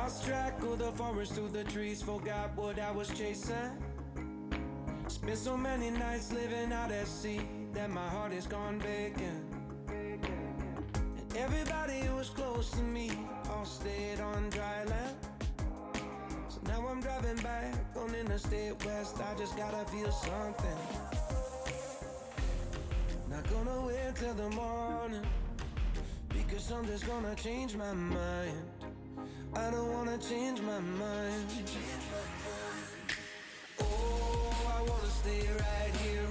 Lost track of the forest through the trees, forgot what I was chasing. Spent so many nights living out at sea that my heart is gone vacant. And everybody who was close to me all stayed on dry land. So now I'm driving back on Interstate West. I just gotta feel something. Not gonna wait till the morning, because something's gonna change my mind. I don't wanna change my mind. Oh, I wanna stay right here,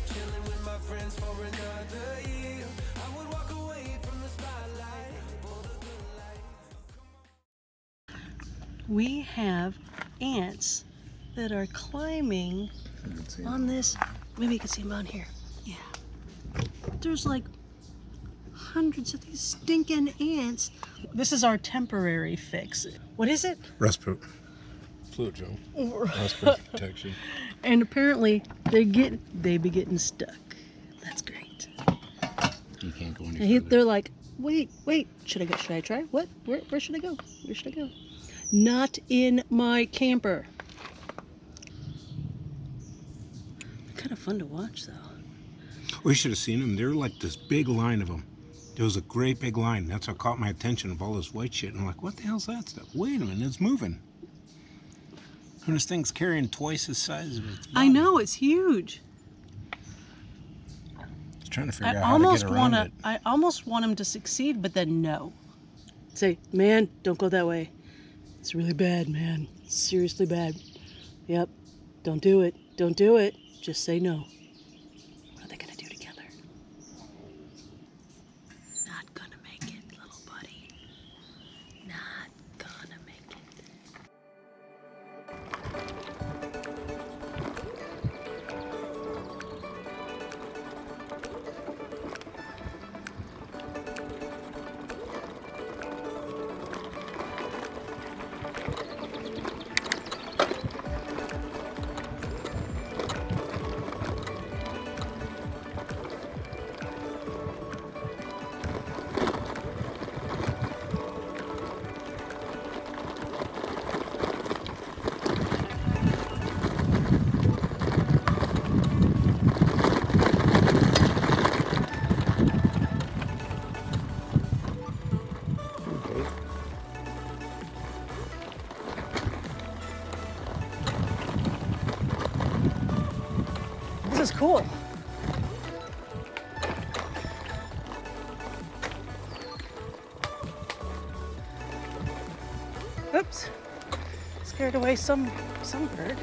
chilling with my friends for another year. I would walk away from the spotlight for the good life. We have ants that are climbing on this. Maybe you can see them on here. Yeah. There's like hundreds of these stinking ants. This is our temporary fix. What is it? Respiratory fluid gel. Respiratory protection. And apparently they be getting stuck. That's great. You can't go any further. They're like, wait, should I try? What? Where should I go? Where should I go? Not in my camper. Kind of fun to watch though. We should have seen them. They're like this big line of them. There was a great big line. That's what caught my attention of all this white shit. And I'm like, what the hell's that stuff? Wait a minute, it's moving. And this thing's carrying twice the size of its body. I know, it's huge. I was trying to figure out how to get around it. I almost want him to succeed, but then no. Say, man, don't go that way. It's really bad, man. It's seriously bad. Yep, don't do it. Don't do it. Just say no. What are they gonna do together? Not gonna make it, little buddy. Not gonna make it. This is cool. Oops. Scared away some bird.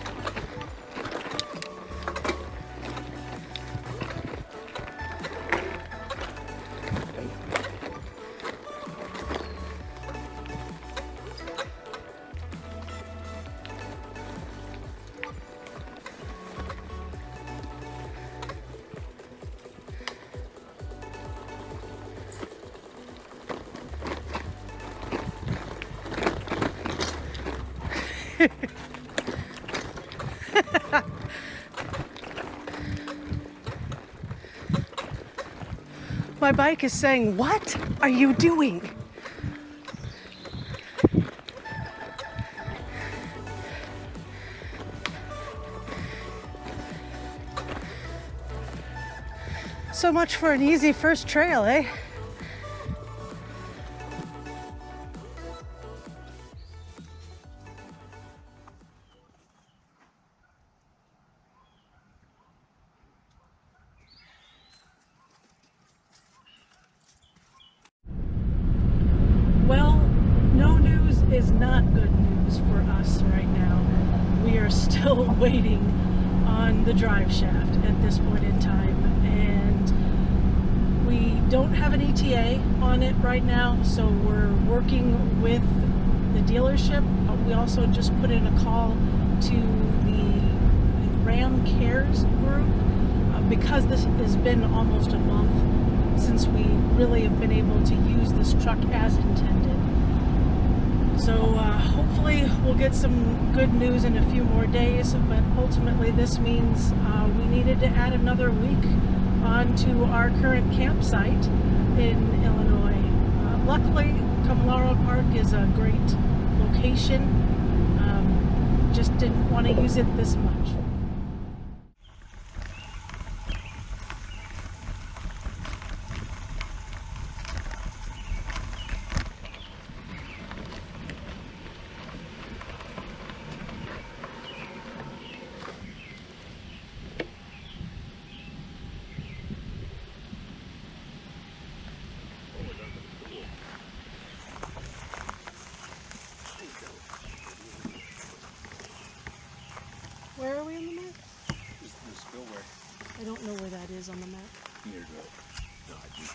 My bike is saying, what are you doing? So much for an easy first trail, eh? Well, no news is not good news for us right now. We are still waiting on the drive shaft at this point in time, and we don't have an ETA on it right now, so we're working with the dealership. We also just put in a call to the Ram Cares group because this has been almost a month since we really have been able to use this truck as intended. So hopefully we'll get some good news in a few more days, but ultimately this means we needed to add another week onto our current campsite in Illinois. Luckily, Comlara Park is a great location. Just didn't want to use it this much. Where are we on the map? Just the spillway. I don't know where that is on the map. Near the dodge.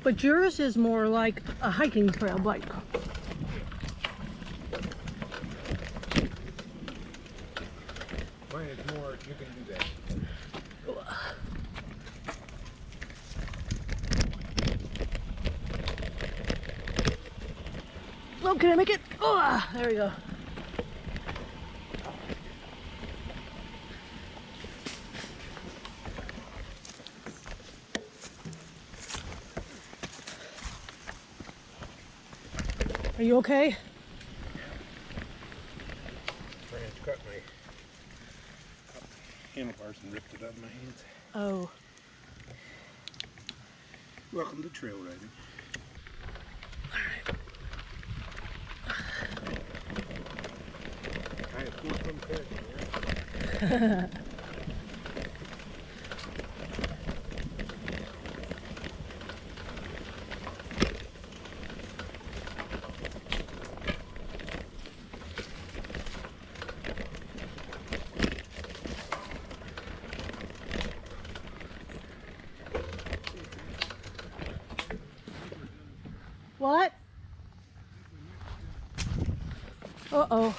But yours is more like a hiking trail bike. Mine is more, you can do that. Oh, can I make it? Oh, there we go. Are you okay? Branch cut my handlebars and ripped it out of my hands. Oh. Welcome to trail riding. I have 4 from there. What? Uh-oh.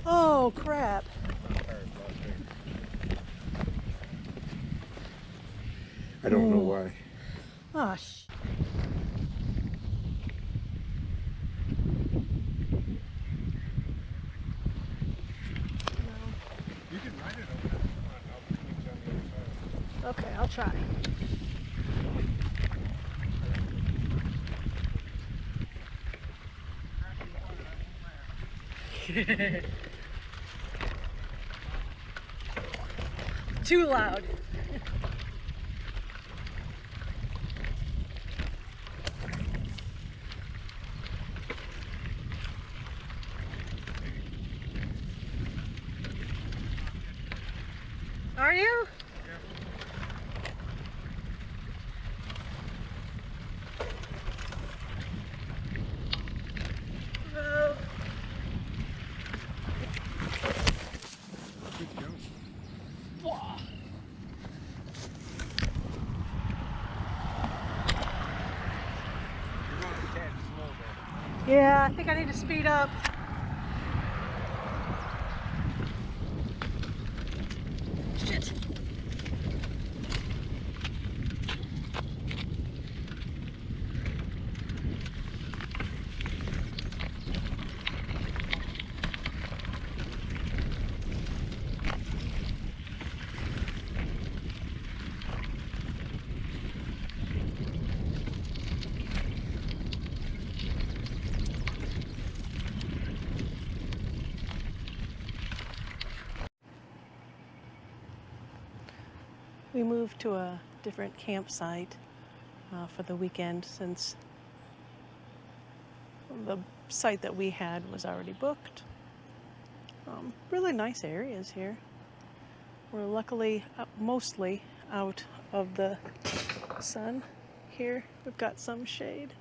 Oh, crap. I don't know why. Oh, sh. You can ride it over there. Come on, I'll meet you on the other side. Okay, I'll try. Too loud. Are you? No. Keep going. Whoa. You're going a tad slow there. Yeah, I think I need to speed up. Shit. We moved to a different campsite for the weekend since the site that we had was already booked. Really nice areas here. We're luckily mostly out of the sun here. We've got some shade.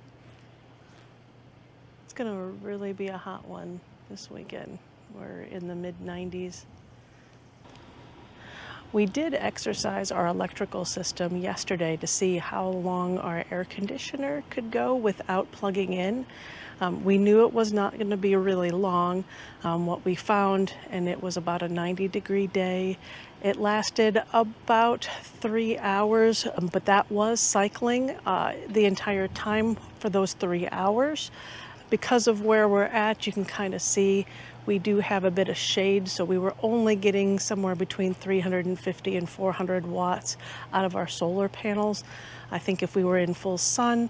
It's gonna really be a hot one this weekend. We're in the mid-90s. We did exercise our electrical system yesterday to see how long our air conditioner could go without plugging in. We knew it was not going to be really long. What we found, and it was about a 90-degree day, it lasted about 3 hours, but that was cycling the entire time for those 3 hours. Because of where we're at, you can kind of see We do have a bit of shade, so we were only getting somewhere between 350 and 400 watts out of our solar panels. I think if we were in full sun,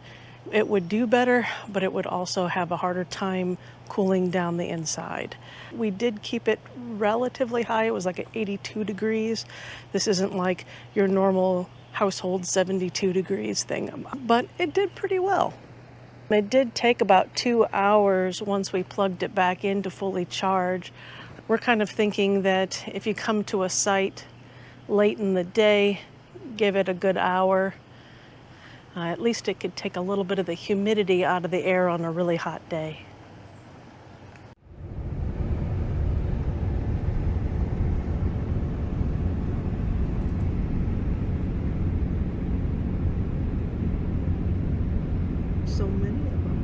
it would do better, but it would also have a harder time cooling down the inside. We did keep it relatively high. It was like at 82 degrees. This isn't like your normal household 72 degrees thing, but it did pretty well. It did take about 2 hours once we plugged it back in to fully charge. We're kind of thinking that if you come to a site late in the day, give it a good hour. At least it could take a little bit of the humidity out of the air on a really hot day. So many of them.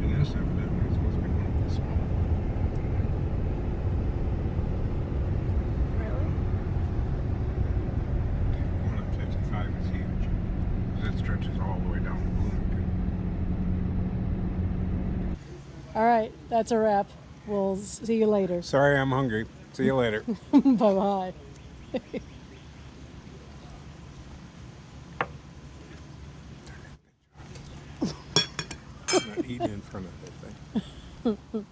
And this evidently is supposed to be one of the small. Really? One at 55 is huge. 'Cause it stretches all the way down to Bloomington. All right, that's a wrap. We'll see you later. Sorry, I'm hungry. See you later. Bye-bye. I'm not eating in front of that thing.